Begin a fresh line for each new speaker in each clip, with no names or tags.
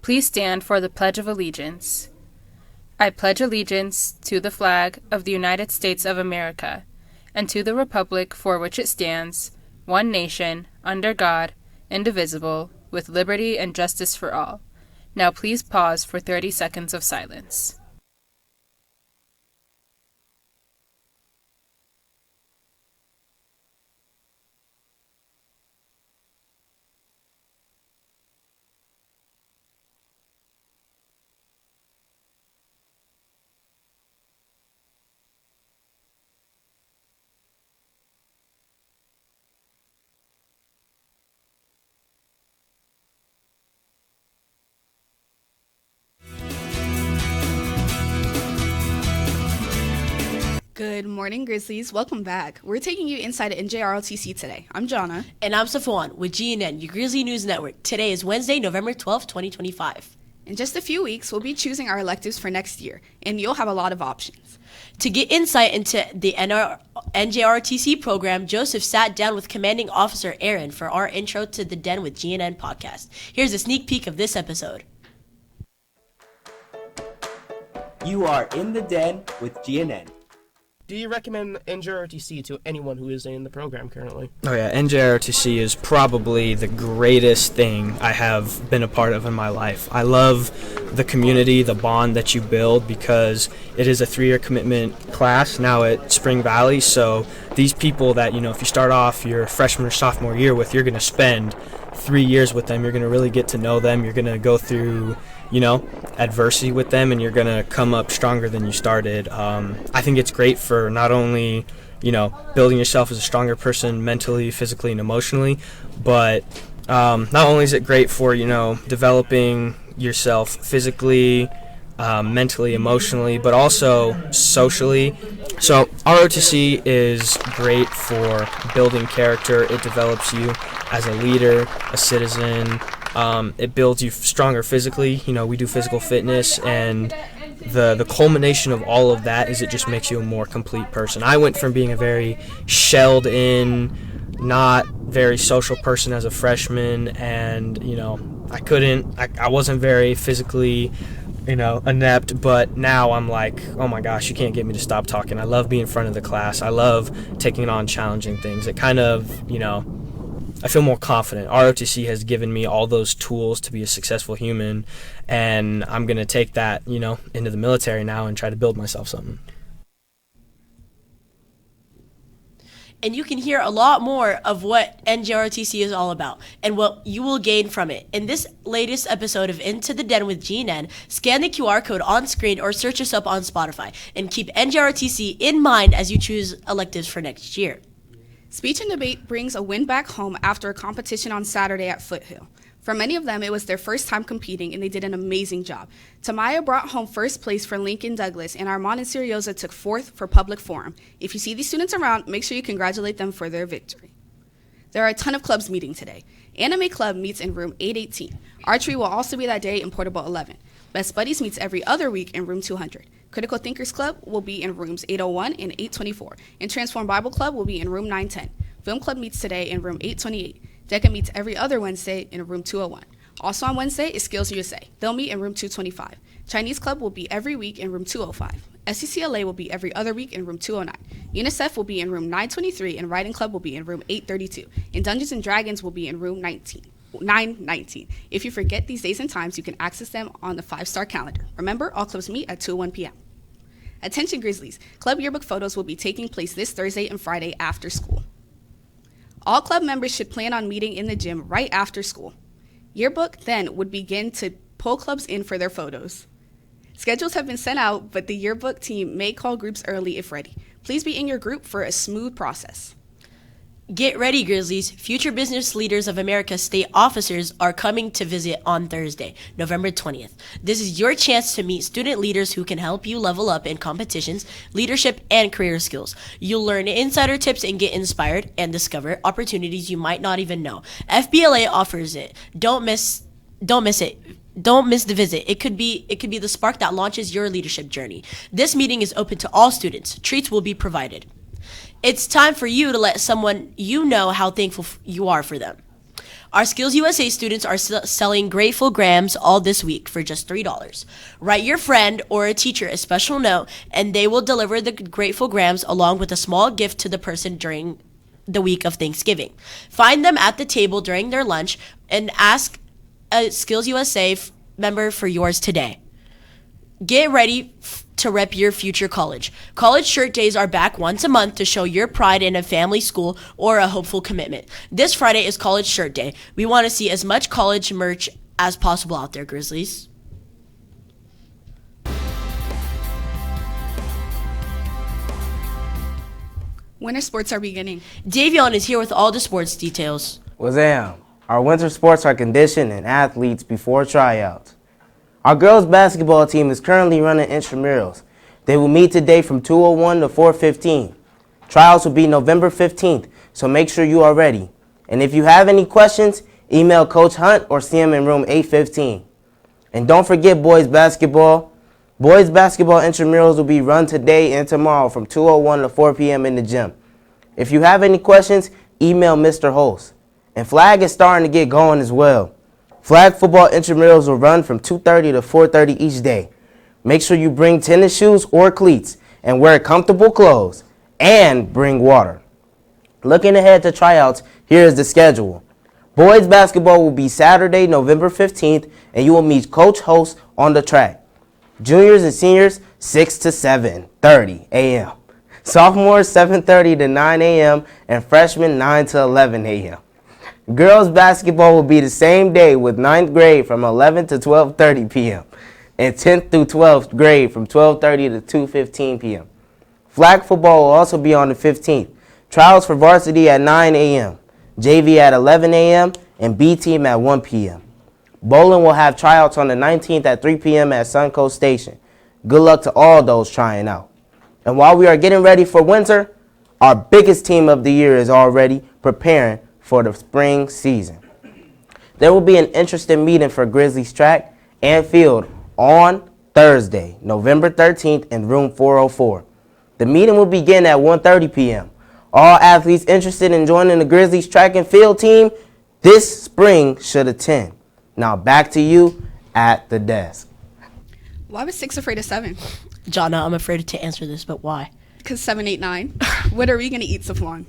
Please stand for the Pledge of Allegiance. I pledge allegiance to the flag of the United States of America and to the republic for which it stands, one nation, under God, indivisible, with liberty and justice for all. Now please pause for 30 seconds of silence.
Good morning, Grizzlies. Welcome back. We're taking you inside NJROTC today. I'm Jonna.
And I'm Safwan with GNN, your Grizzly News Network. Today is Wednesday, November 12th, 2025.
In just a few weeks, we'll be choosing our electives for next year, and you'll have a lot of options.
To get insight into the NJROTC program, Joseph sat down with Commanding Officer Aaron for our intro to the Den with GNN podcast. Here's a sneak peek of this episode.
You are in the Den with GNN.
Do you recommend NJROTC to anyone who is in the program currently?
Oh yeah, NJROTC is probably the greatest thing I have been a part of in my life. I love the community, the bond that you build, because it is a 3-year commitment class now at Spring Valley. So these people that, if you start off your freshman or sophomore year with, you're going to spend 3 years with them. You're going to really get to know them. You're going to go through adversity with them, and you're going to come up stronger than you started. I think it's great for not only, building yourself as a stronger person mentally, physically, and emotionally, but not only is it great for, developing yourself physically, mentally, emotionally, but also socially. So ROTC is great for building character. It develops you as a leader, a citizen. It builds you stronger physically. We do physical fitness, and the culmination of all of that is it just makes you a more complete person. I went from being a very shelled in, not very social person as a freshman, and I wasn't very physically inept, but now I'm like, oh my gosh, you can't get me to stop talking. I love being in front of the class. I love taking on challenging things. It kind of, I feel more confident. ROTC has given me all those tools to be a successful human, and I'm going to take that, into the military now and try to build myself something.
And you can hear a lot more of what NJROTC is all about and what you will gain from it. In this latest episode of Into the Den with GNN, scan the QR code on screen or search us up on Spotify, and keep NJROTC in mind as you choose electives for next year.
Speech and debate brings a win back home after a competition on Saturday at Foothill. For many of them, it was their first time competing, and they did an amazing job. Tamaya brought home first place for Lincoln Douglas, and Armand and Serioza took fourth for Public Forum. If you see these students around, make sure you congratulate them for their victory. There are a ton of clubs meeting today. Anime Club meets in room 818. Archery will also be that day in Portable 11. Best Buddies meets every other week in room 200. Critical Thinkers Club will be in rooms 801 and 824. And Transform Bible Club will be in room 910. Film Club meets today in room 828. DECA meets every other Wednesday in room 201. Also on Wednesday is Skills USA. They'll meet in room 225. Chinese Club will be every week in room 205. SCCLA will be every other week in room 209. UNICEF will be in room 923, and Writing Club will be in room 832. And Dungeons and Dragons will be in room 919. If you forget these days and times, you can access them on the 5-star calendar. Remember, all clubs meet at 2:01 p.m. Attention Grizzlies, club yearbook photos will be taking place this Thursday and Friday after school. All club members should plan on meeting in the gym right after school. Yearbook then would begin to pull clubs in for their photos. Schedules have been sent out, but the yearbook team may call groups early if ready. Please be in your group for a smooth process.
Get ready, Grizzlies. Future Business Leaders of America state officers are coming to visit on Thursday, November 20th. This is your chance to meet student leaders who can help you level up in competitions, leadership, and career skills. You'll learn insider tips and get inspired and discover opportunities you might not even know. FBLA offers it. Don't miss it. Don't miss the visit. It could be the spark that launches your leadership journey. This meeting is open to all students. Treats will be provided. It's time for you to let someone you know how thankful you are for them. Our Skills USA students are selling Grateful Grams all this week for just $3. Write your friend or a teacher a special note, and they will deliver the Grateful Grams along with a small gift to the person during the week of Thanksgiving. Find them at the table during their lunch and ask a Skills USA member for yours today. Get ready to rep your future college. College shirt days are back once a month to show your pride in a family, school, or a hopeful commitment. This Friday is College Shirt Day. We want to see as much college merch as possible out there, Grizzlies.
Winter sports are beginning.
Davion is here with all the sports details.
Wazam! Our winter sports are conditioning athletes before tryouts. Our girls basketball team is currently running intramurals. They will meet today from 2:01 to 4:15. Trials will be November 15th, so make sure you are ready. And if you have any questions, email Coach Hunt or see him in room 815. And don't forget boys basketball. Boys basketball intramurals will be run today and tomorrow from 2:01 to 4 p.m. in the gym. If you have any questions, email Mr. Holst. And flag is starting to get going as well. Flag football intramurals will run from 2:30 to 4:30 each day. Make sure you bring tennis shoes or cleats and wear comfortable clothes and bring water. Looking ahead to tryouts, here is the schedule. Boys basketball will be Saturday, November 15th, and you will meet Coach Holst on the track. Juniors and seniors, 6 to 7:30 a.m. Sophomores, 7:30 to 9 a.m., and freshmen, 9 to 11 a.m. Girls basketball will be the same day with 9th grade from 11 to 12:30 p.m. and 10th through 12th grade from 12:30 to 2:15 p.m. Flag football will also be on the 15th. Trials for varsity at 9 a.m., JV at 11 a.m., and B team at 1 p.m. Bowling will have tryouts on the 19th at 3 p.m. at Suncoast Station. Good luck to all those trying out. And while we are getting ready for winter, our biggest team of the year is already preparing for the spring season. There will be an interesting meeting for Grizzlies track and field on Thursday, November 13th in room 404. The meeting will begin at 1:30 p.m. All athletes interested in joining the Grizzlies track and field team this spring should attend. Now back to you at the desk.
Why was 6 afraid of 7?
Jonna, I'm afraid to answer this, but why?
Because 7, 8, 9. What are we going to eat, Safwan?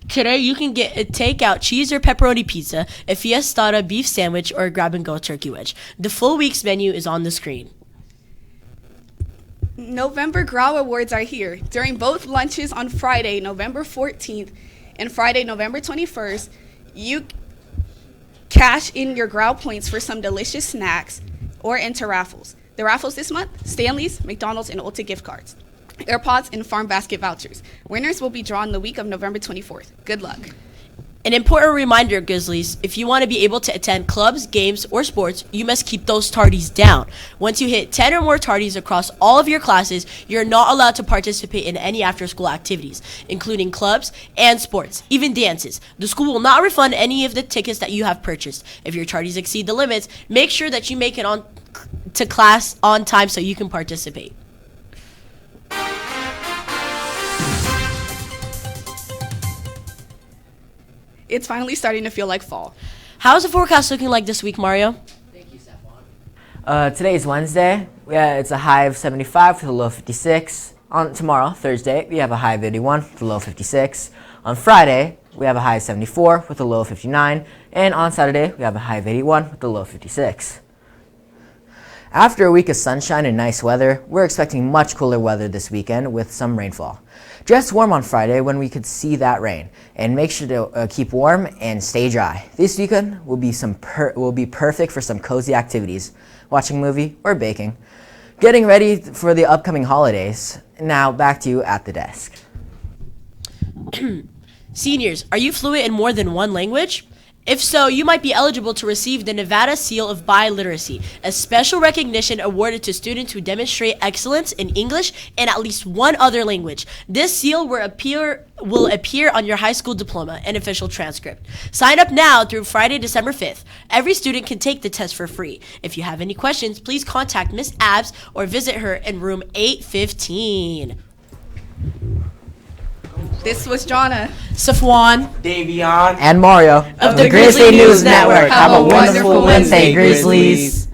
Today, you can get a takeout cheese or pepperoni pizza, a fiestada beef sandwich, or a grab-and-go turkey wedge. The full week's menu is on the screen.
November Grow Awards are here. During both lunches on Friday, November 14th, and Friday, November 21st, you cash in your Grow points for some delicious snacks or enter raffles. The raffles this month, Stanley's, McDonald's, and Ulta gift cards, AirPods, and Farm Basket vouchers. Winners will be drawn the week of November 24th. Good luck.
An important reminder, Grizzlies, if you want to be able to attend clubs, games, or sports, you must keep those tardies down. Once you hit 10 or more tardies across all of your classes, you're not allowed to participate in any after-school activities, including clubs and sports, even dances. The school will not refund any of the tickets that you have purchased. If your tardies exceed the limits, make sure that you make it on to class on time so you can participate.
It's finally starting to feel like fall.
How's the forecast looking like this week, Mario?
Today is Wednesday. It's a high of 75 with a low of 56. On tomorrow, Thursday, we have a high of 81 with a low of 56. On Friday, we have a high of 74 with a low of 59. And on Saturday, we have a high of 81 with a low of 56. After a week of sunshine and nice weather, we're expecting much cooler weather this weekend with some rainfall. Dress warm on Friday when we could see that rain, and make sure to keep warm and stay dry. This weekend will be perfect for some cozy activities, watching a movie or baking, getting ready for the upcoming holidays. Now back to you at the desk.
Seniors, are you fluent in more than one language? If so, you might be eligible to receive the Nevada Seal of Biliteracy, a special recognition awarded to students who demonstrate excellence in English and at least one other language. This seal will appear on your high school diploma and official transcript. Sign up now through Friday, December 5th. Every student can take the test for free. If you have any questions, please contact Miss Abs or visit her in room 815.
This was Jonna.
Safwan
Davion.
And Mario
of the Grizzly News Network.
Have a wonderful Wednesday,
Grizzlies.